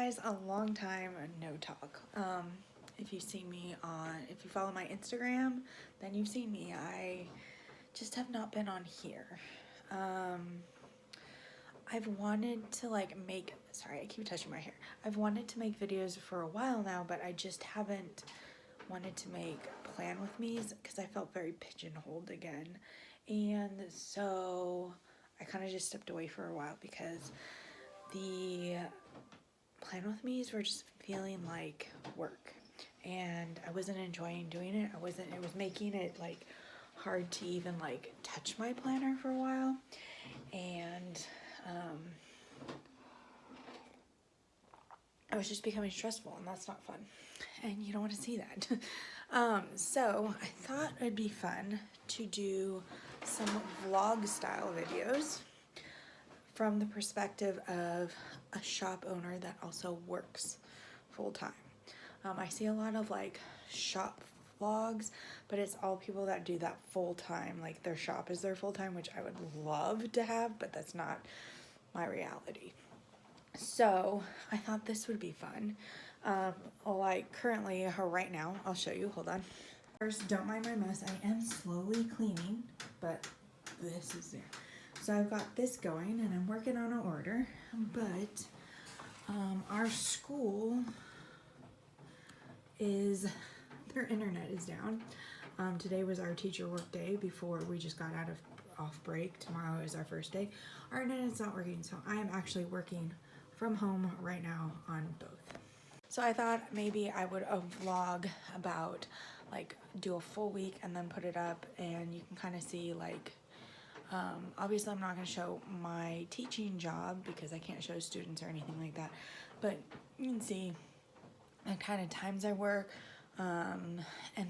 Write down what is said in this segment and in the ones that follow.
guys, a long time no talk. If you've seen me if you follow my Instagram, then you've seen me. I just have not been on here. I've wanted to sorry, I keep touching my hair. I've wanted to make videos for a while now, but I just haven't wanted to make plan with me's because I felt very pigeonholed again. And so I kind of just stepped away for a while because the plan with me's were just feeling like work and I wasn't enjoying doing it. It was making it like hard to even like touch my planner for a while. And I was just becoming stressful, and that's not fun. And you don't want to see that. So I thought it'd be fun to do some vlog style videos from the perspective of a shop owner that also works full time. I see a lot of like shop vlogs, but it's all people that do that full time, like their shop is their full time, which I would love to have, but that's not my reality. So I thought this would be fun. Like currently, right now, I'll show you, hold on. First, don't mind my mess. I am slowly cleaning, but this is there. So I've got this going and I'm working on an order, but our school their internet is down. Today was our teacher work day before we just got out of off break. Tomorrow is our first day. Our internet's not working, so I am actually working from home right now on both. So I thought maybe I would vlog about like do a full week and then put it up, and you can kind of see like obviously I'm not going to show my teaching job because I can't show students or anything like that, but you can see the kind of times I work and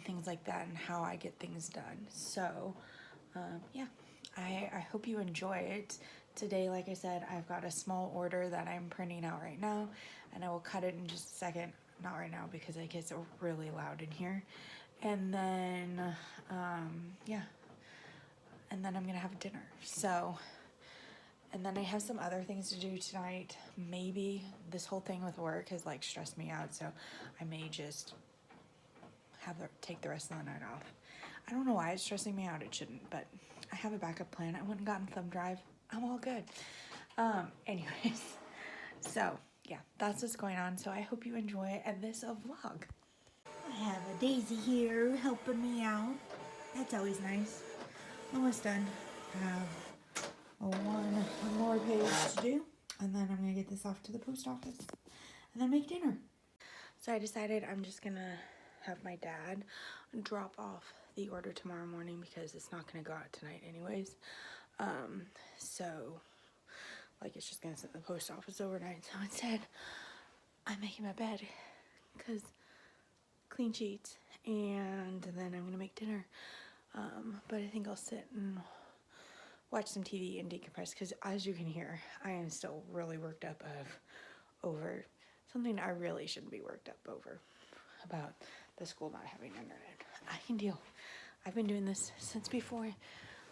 things like that and how I get things done. So yeah, I hope you enjoy it. Today, like I said, I've got a small order that I'm printing out right now, and I will cut it in just a second. Not right now because it gets really loud in here. And then, yeah, and then I'm gonna have dinner. So, and then I have some other things to do tonight. Maybe this whole thing with work has like stressed me out, so I may just take the rest of the night off. I don't know why it's stressing me out. It shouldn't, but I have a backup plan. I went and got a thumb drive. I'm all good. Anyways, so yeah, that's what's going on. So I hope you enjoy this vlog. I have a Daisy here helping me out. That's always nice. Almost done. I have one more page to do, and then I'm gonna get this off to the post office and then make dinner. So I decided I'm just gonna have my dad drop off the order tomorrow morning because it's not gonna go out tonight anyways. So like it's just gonna sit in the post office overnight. So instead, I'm making my bed because clean sheets, and then I'm gonna make dinner. But I think I'll sit and watch some TV and decompress because as you can hear, I am still really worked up over something I really shouldn't be worked up over about the school not having internet. I can deal. I've been doing this since before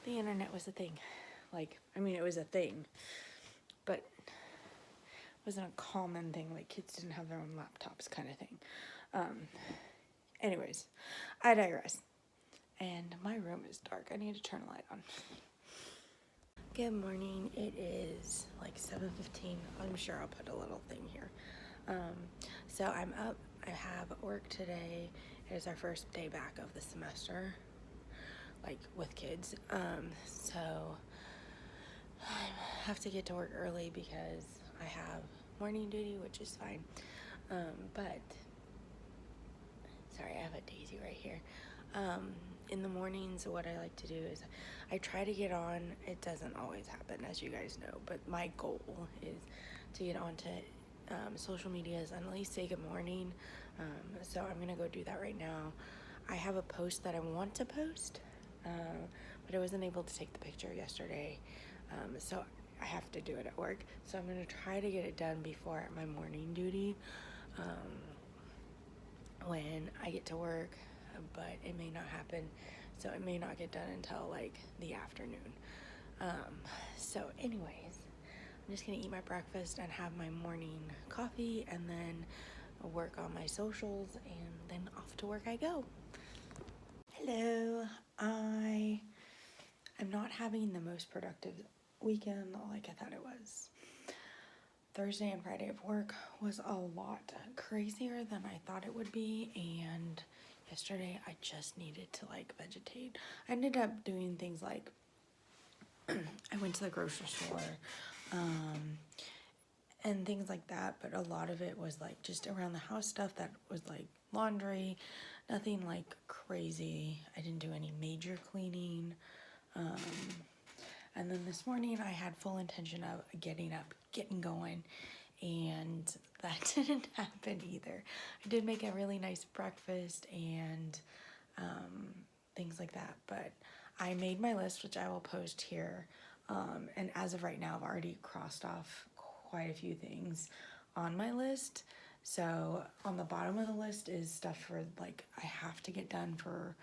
the internet was a thing. Like, I mean, it was a thing, but it wasn't a common thing. Like, kids didn't have their own laptops kind of thing. Anyways, I digress. And my room is dark. I need to turn a light on. Good morning. It is like 7:15. I'm sure I'll put a little thing here. So I'm up. I have work today. It is our first day back of the semester, like with kids. So I have to get to work early because I have morning duty, which is fine. But sorry, I have a Daisy right here. In the mornings, what I like to do is I try to get on. It doesn't always happen, as you guys know, but my goal is to get onto social medias and at least say good morning. So I'm gonna go do that right now. I have a post that I want to post, but I wasn't able to take the picture yesterday, so I have to do it at work. So I'm gonna try to get it done before my morning duty when I get to work, but it may not happen, so it may not get done until like the afternoon. So anyways, I'm just gonna eat my breakfast and have my morning coffee and then work on my socials and then off to work I go. Hello. I am not having the most productive weekend like I thought it was. Thursday and Friday of work was a lot crazier than I thought it would be, and yesterday I just needed to like vegetate. I ended up doing things like I went to the grocery store and things like that, but a lot of it was like just around the house stuff that was like laundry, nothing like crazy. I didn't do any major cleaning. And then this morning I had full intention of getting up, getting going, and that didn't happen either. I did make a really nice breakfast and things like that, but I made my list, which I will post here. And as of right now, I've already crossed off quite a few things on my list. So on the bottom of the list is stuff for like I have to get done for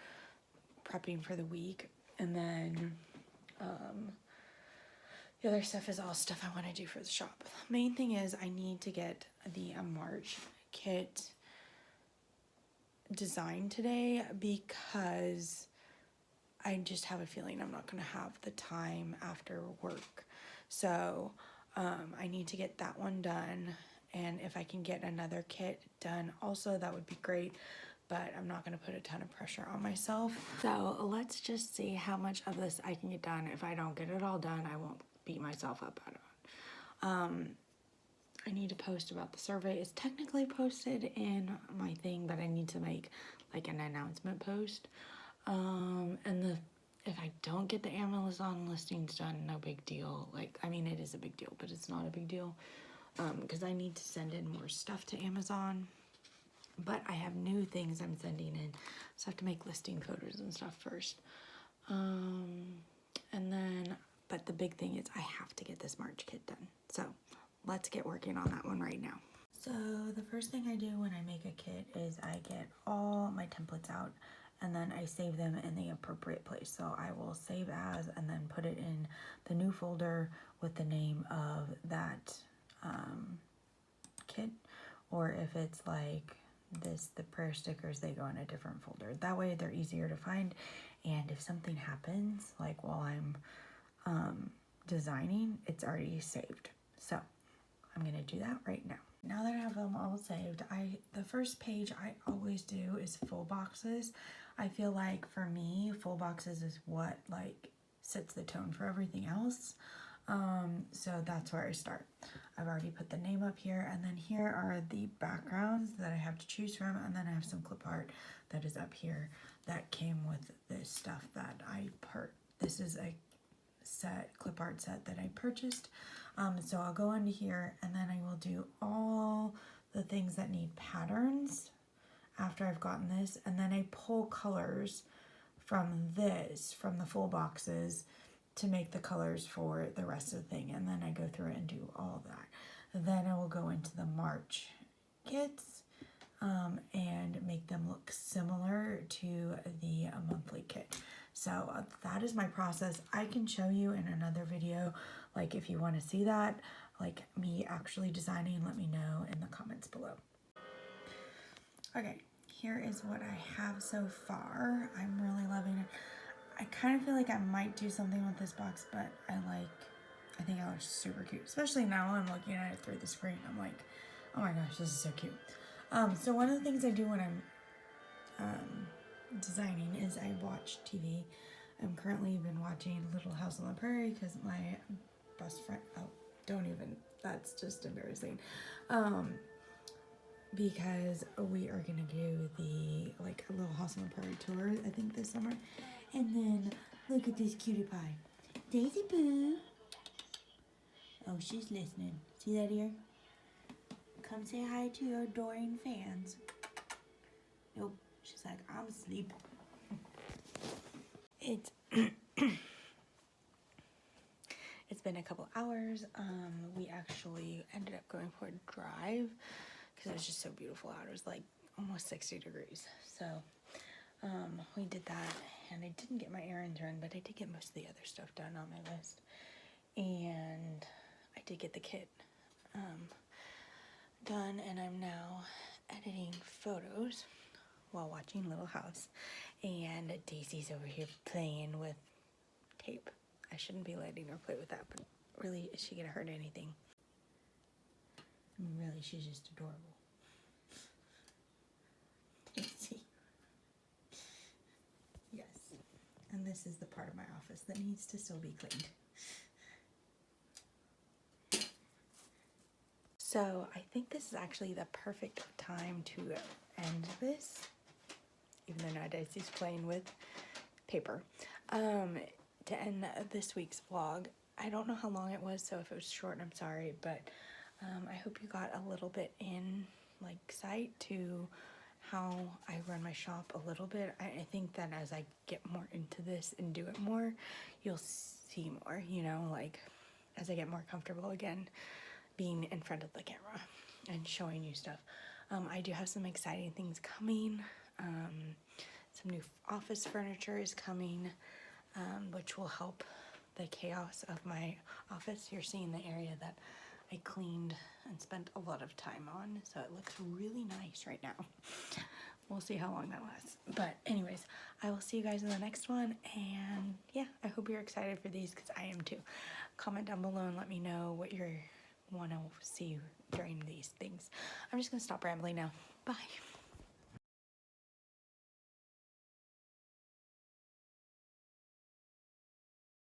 prepping for the week. And then the other stuff is all stuff I want to do for the shop. The main thing is I need to get the March kit designed today because I just have a feeling I'm not going to have the time after work. So I need to get that one done. And if I can get another kit done also, that would be great. But I'm not going to put a ton of pressure on myself. So let's just see how much of this I can get done. If I don't get it all done, I won't beat myself up about it. I need to post about the survey. It's technically posted in my thing, but I need to make like an announcement post. If I don't get the Amazon listings done, no big deal. Like, I mean, it is a big deal, but it's not a big deal. Because I need to send in more stuff to Amazon. But I have new things I'm sending in. So I have to make listing photos and stuff first. But the big thing is I have to get this March kit done. So let's get working on that one right now. So the first thing I do when I make a kit is I get all my templates out and then I save them in the appropriate place. So I will save as and then put it in the new folder with the name of that kit. Or if it's like the prayer stickers, they go in a different folder. That way they're easier to find. And if something happens, like while I'm designing, it's already saved. So I'm gonna do that right now. Now that I have them all saved, the first page I always do is full boxes. I feel like for me, full boxes is what like sets the tone for everything else. So that's where I start. I've already put the name up here, and then here are the backgrounds that I have to choose from, and then I have some clip art that is up here that came with this stuff that this is a clip art set that I purchased. So I'll go into here and then I will do all the things that need patterns after I've gotten this, and then I pull colors from the full boxes to make the colors for the rest of the thing, and then I go through it and do all of that. Then I will go into the March kits and make them look similar to the monthly kit. So that is my process. I can show you in another video, like if you want to see that, like me actually designing, let me know in the comments below. Okay, here is what I have so far. I'm really loving it. I kind of feel like I might do something with this box, but I think it looks super cute. Especially now I'm looking at it through the screen. I'm like, oh my gosh, this is so cute. So one of the things I do when I'm designing is I watch TV. I'm currently been watching Little House on the Prairie because my best friend, that's just embarrassing. Because we are gonna do the Little House on the Prairie tour, I think this summer. And then look at this cutie pie, Daisy Boo. Oh, she's listening. See that ear? Come say hi to your adoring fans. Nope, she's like, I'm asleep. It's been a couple hours. We actually ended up going for a drive because it was just so beautiful out. It was like almost 60 degrees. So we did that, and I didn't get my errands run, but I did get most of the other stuff done on my list. And I did get the kit done, and I'm now editing photos while watching Little House. And Daisy's over here playing with tape. I shouldn't be letting her play with that, but really, is she gonna hurt anything? I mean, really, she's just adorable. Daisy. Yes. And this is the part of my office that needs to still be cleaned. So I think this is actually the perfect time to end this, even though now Daisy's playing with paper. To end this week's vlog. I don't know how long it was, so if it was short, I'm sorry, but I hope you got a little bit in, like, sight to how I run my shop a little bit. I think that as I get more into this and do it more, you'll see more, you know, like, as I get more comfortable again being in front of the camera and showing you stuff. I do have some exciting things coming. Some new office furniture is coming, which will help the chaos of my office. You're seeing the area that I cleaned and spent a lot of time on, so it looks really nice right now. We'll see how long that lasts. But anyways, I will see you guys in the next one, and yeah, I hope you're excited for these, because I am too. Comment down below and let me know what you want to see during these things. I'm just gonna stop rambling now. Bye.